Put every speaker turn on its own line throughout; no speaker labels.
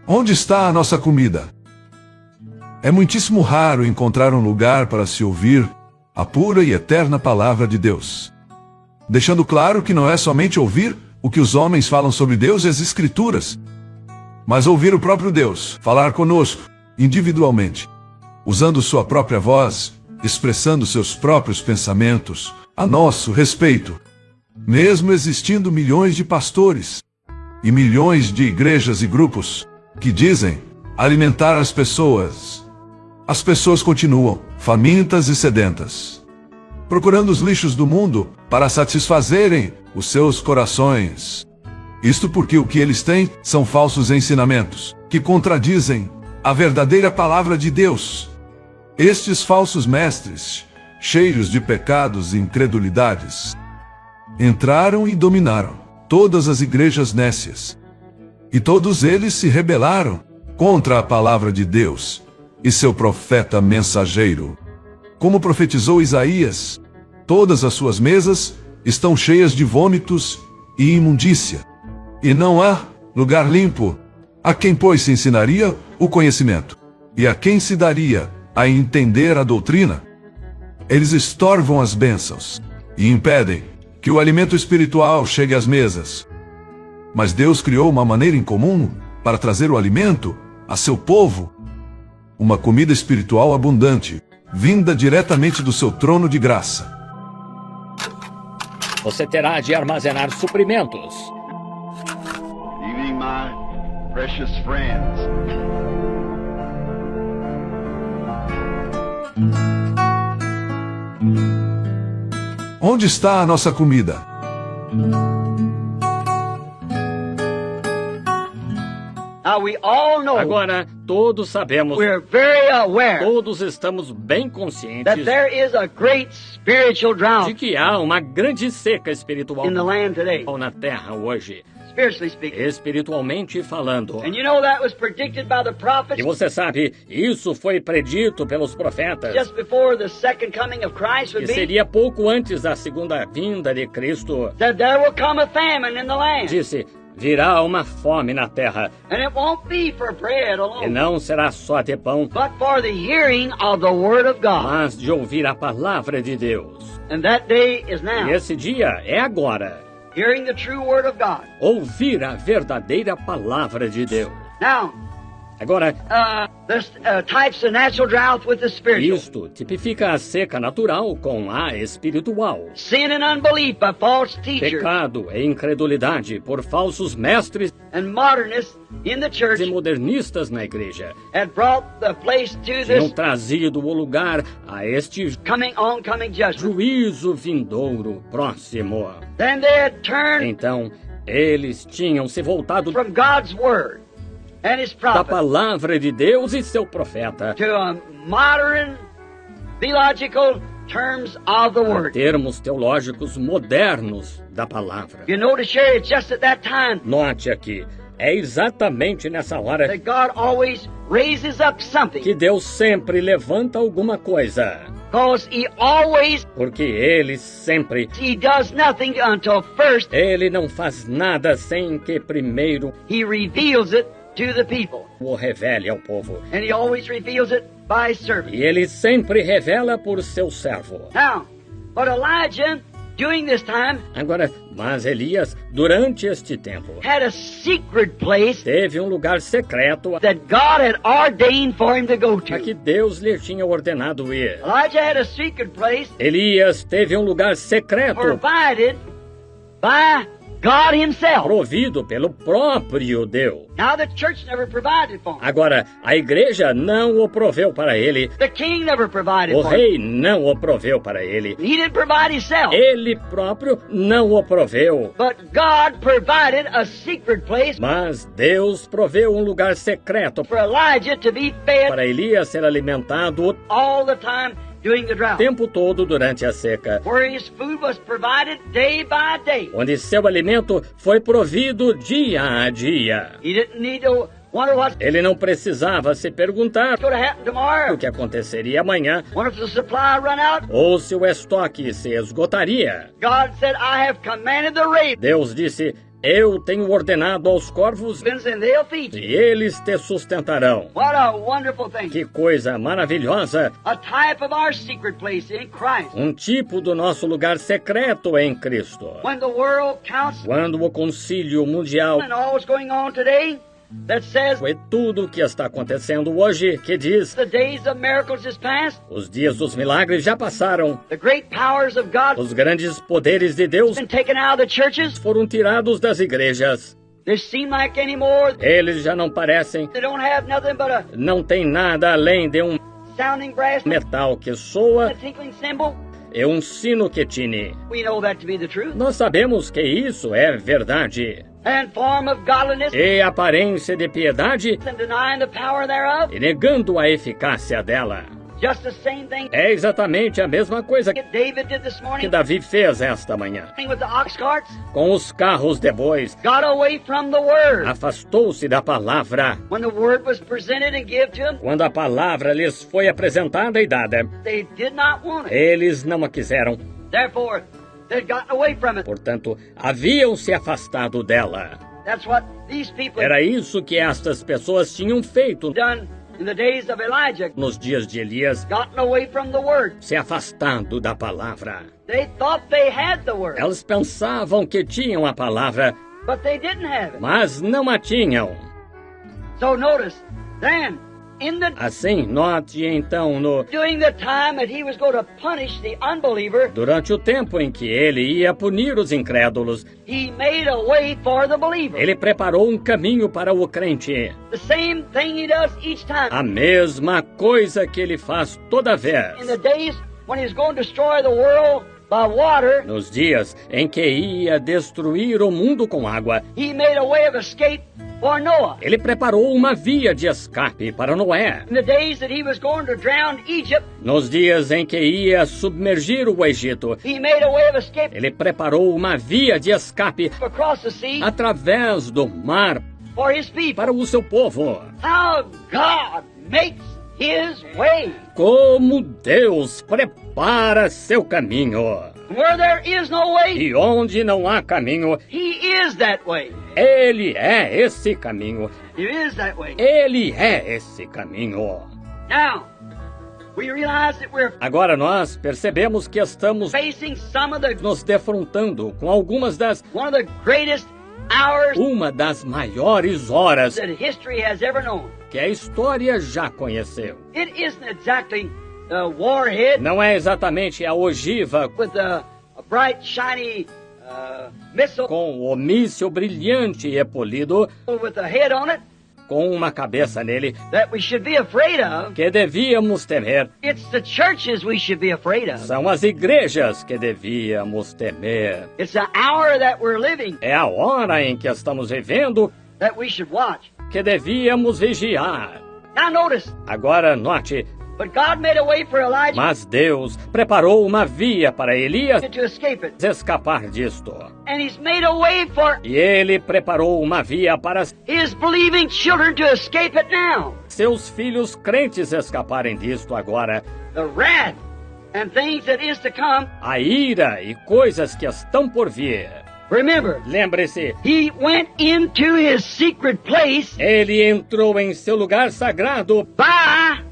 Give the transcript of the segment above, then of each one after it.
Onde está a nossa comida? É muitíssimo raro encontrar um lugar para se ouvir a pura e eterna palavra de Deus, deixando claro que não é somente ouvir o que os homens falam sobre Deus e as Escrituras, mas ouvir o próprio Deus falar conosco, individualmente, usando sua própria voz, expressando seus próprios pensamentos a nosso respeito. Mesmo existindo milhões de pastores e milhões de igrejas e grupos que dizem alimentar as pessoas continuam famintas e sedentas, procurando os lixos do mundo para satisfazerem os seus corações. Isto porque o que eles têm são falsos ensinamentos, que contradizem a verdadeira palavra de Deus. Estes falsos mestres, cheios de pecados e incredulidades, entraram e dominaram todas as igrejas nécias. E todos eles se rebelaram contra a palavra de Deus e seu profeta mensageiro. Como profetizou Isaías, todas as suas mesas estão cheias de vômitos e imundícia, e não há lugar limpo a quem, pois, se ensinaria o conhecimento, e a quem se daria a entender a doutrina. Eles estorvam as bênçãos e impedem que o alimento espiritual chegue às mesas. Mas Deus criou uma maneira em comum para trazer o alimento a seu povo, uma comida espiritual abundante, vinda diretamente do seu trono de graça.
Você terá de armazenar suprimentos.
Evening, my precious friends.
Onde está a nossa comida?
Now we all know,
Agora, todos sabemos,
we're very aware
todos estamos bem conscientes
that there is a great spiritual
de
drought
que há uma grande seca espiritual
in the land today,
na Terra hoje,
spiritually speaking.
espiritualmente falando.
And you know that was predicted by the prophets
E você sabe, isso foi predito pelos profetas,
just before the second coming of Christ
que
would be.
seria pouco antes da segunda vinda de Cristo.
That there will come a famine in the land,
Disse, virá uma fome na terra,
and it won't be for bread
e
alone,
não será só de pão,
but for the hearing of the word of God.
mas de ouvir a palavra de Deus.
And that day is
E
now.
esse dia é agora.
Hearing the true word of God.
Ouvir a verdadeira palavra de Deus.
Now,
Agora,
this types the natural drought with the spiritual.
isto tipifica a seca natural com a espiritual.
Sin and unbelief by false teachers
Pecado e incredulidade por falsos mestres
and modernists in the church
e modernistas na igreja
had brought the place to
tinham
this
trazido o lugar a este
coming judgment.
juízo vindouro próximo.
Then they had turned
Então, eles tinham se voltado
from God's word and his
da
prophet
palavra de Deus e seu profeta
to a modern theological terms of the word.
termos teológicos modernos da palavra.
You notice here, it's just at that time
Note aqui, é exatamente nessa hora
that God always raises up
que
something,
Deus sempre levanta alguma coisa,
because he always,
porque Ele sempre,
he does nothing until first
Ele não faz nada sem que primeiro
he reveals it to the people.
o revele ao povo.
And he always reveals it by his servant.
E Ele sempre revela por seu servo.
Now, but Elijah, during this time,
Agora, mas Elias, durante este tempo,
had a secret place
teve lugar secreto
that God had ordained for him to go
a
to.
que Deus lhe tinha ordenado ir.
Elijah had a secret place
Elias teve lugar secreto
provided by God himself.
provido pelo próprio Deus.
Now the church never provided for him.
Agora, a igreja não o proveu para ele,
The king never provided
o
for him.
rei não o proveu para ele,
He didn't provide himself.
ele próprio não o proveu.
But God provided a secret place
Mas Deus proveu lugar secreto
for Elijah to be fed
para Elias ser alimentado o
all the time during the drought,
tempo todo durante a seca,
where his food was provided day by day.
onde seu alimento foi provido dia a dia.
He didn't need to wonder what's
Ele não precisava se perguntar
going to happen tomorrow.
o que aconteceria amanhã
Wonder if the supply run out.
ou se o estoque se esgotaria.
God said, I have commanded the raven
Deus disse, Eu tenho ordenado aos corvos
and they'll feed
e
you.
eles te sustentarão.
What a wonderful thing.
Que coisa maravilhosa!
A type of our secret place in Christ.
Um tipo do nosso lugar secreto em Cristo.
When the world counts
Quando o concílio mundial
and all that's going on today that says
foi tudo o que está acontecendo hoje, que diz,
the days of miracles is past,
os dias dos milagres já passaram,
the great powers of God
os grandes poderes de Deus
been taken out of the churches.
foram tirados das igrejas.
They seem like anymore.
Eles já não parecem,
They don't have nothing but a
não tem nada além de um
sounding brass,
metal que soa
a tinkling cymbal.
e um sino que tine.
We know that to be the truth.
Nós sabemos que isso é verdade.
And form of godliness
E aparência de piedade
and denying the power thereof.
e negando a eficácia dela.
Just the same thing
É exatamente a mesma coisa
that David did this
que
morning
Davi fez esta manhã.
with the ox carts.
Com os carros de bois,
Got away from the word.
afastou-se da palavra.
When the word was presented and given to them,
Quando a palavra lhes foi apresentada e dada,
they did not want it.
eles não a quiseram.
Therefore, they'd gotten away from it.
Portanto, haviam se afastado dela.
That's what these people
Era isso que estas pessoas tinham feito
done in the days of Elijah.
nos dias de Elias,
Gotten away from the word.
se afastando da palavra.
They thought they had the word,
Elas pensavam que tinham a palavra,
but they didn't have it.
mas não a tinham.
So notice, then, in the
Assim, note então
during the time that he was going to punish the unbeliever,
durante o tempo em que ele ia punir os incrédulos,
he made a way for the believer.
ele preparou um caminho para o crente.
The same thing he does each time.
A mesma coisa que ele faz toda vez.
In the days when he's going to destroy the world by water,
Nos dias em que ia destruir o mundo com água,
he made a way of escape for Noah.
ele preparou uma via de escape para Noé.
In the days that he was going to drown Egypt,
Nos dias em que ia submergir o Egito,
he made a way of escape
ele preparou uma via de escape
across the sea
através do mar
for his people.
para o seu povo.
How God makes his way.
Como Deus prepara seu caminho.
Where there is no way,
E onde não há caminho,
he is that way.
Ele é esse caminho.
He is that way.
Ele é esse caminho.
Now, we realize that we're
Agora nós percebemos que estamos
facing some of the
nos defrontando com algumas
one of the greatest hours
uma das maiores horas
that history has ever known.
que a história já conheceu.
It isn't exactly a warhead
Não é exatamente a ogiva
with a bright, shiny missile
com o míssil brilhante e polido
with a head on it
com uma cabeça nele
that we should be afraid of.
que devíamos temer.
It's the churches we should be afraid of.
São as igrejas que devíamos temer.
It's the hour that we're living
É a hora em que estamos vivendo
that we should watch.
que devíamos vigiar.
Now notice,
Agora note,
but God made a way for Elijah
mas Deus preparou uma via para Elias
to escape it.
escapar disto.
And he's made a way for
E ele preparou uma via para
his believing children to escape it now.
seus filhos crentes escaparem disto agora.
The wrath and things that is to come.
A ira e coisas que estão por vir.
Remember,
Lembre-se,
he went into his secret place
ele entrou em seu lugar sagrado
by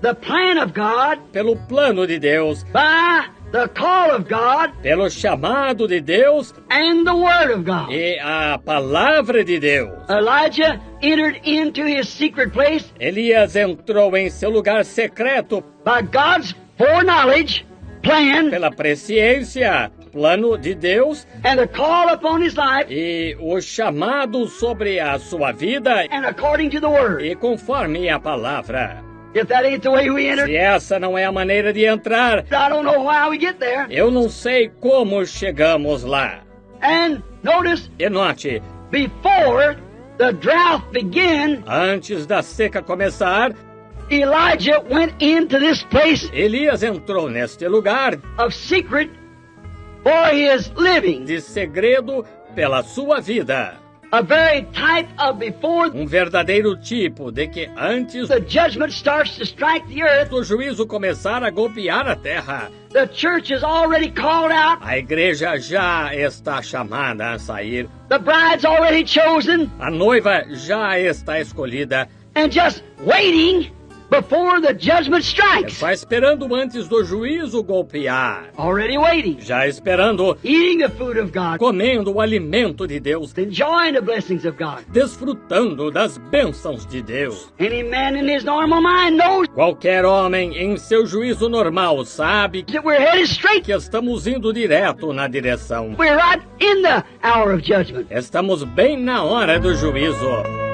the plan of God,
pelo plano de Deus,
by the call of God,
pelo chamado de Deus
and the word of God.
e a palavra de Deus.
Elijah entered into his secret place
Elias entrou em seu lugar secreto
by God's foreknowledge, plan,
pela presciência, plano de Deus
and the call upon his life,
e o chamado sobre a sua vida
and according to the word.
e conforme a palavra.
If that ain't the way we enter,
Se essa não é a maneira de entrar,
I don't know how we get there.
eu não sei como chegamos lá.
And notice,
E note,
before the drought began,
antes da seca começar,
Elijah went into this place
Elias entrou neste lugar
of secret for his living.
de segredo pela sua vida.
A very type of before
verdadeiro tipo de que antes
the judgment starts to strike the earth,
do juízo começar a golpear a terra,
the church is already called out,
a igreja já está chamada a sair,
the bride's already chosen,
a noiva já está escolhida,
and just waiting before the judgment strikes.
está esperando antes do juízo golpear,
Already waiting,
já esperando,
eating the food of God,
comendo o alimento de Deus,
enjoying the blessings of God.
desfrutando das bênçãos de Deus.
Any man in his normal mind knows
Qualquer homem em seu juízo normal sabe
that we're headed straight.
que estamos indo direto na direção.
We're right in the hour of judgment.
Estamos bem na hora do juízo.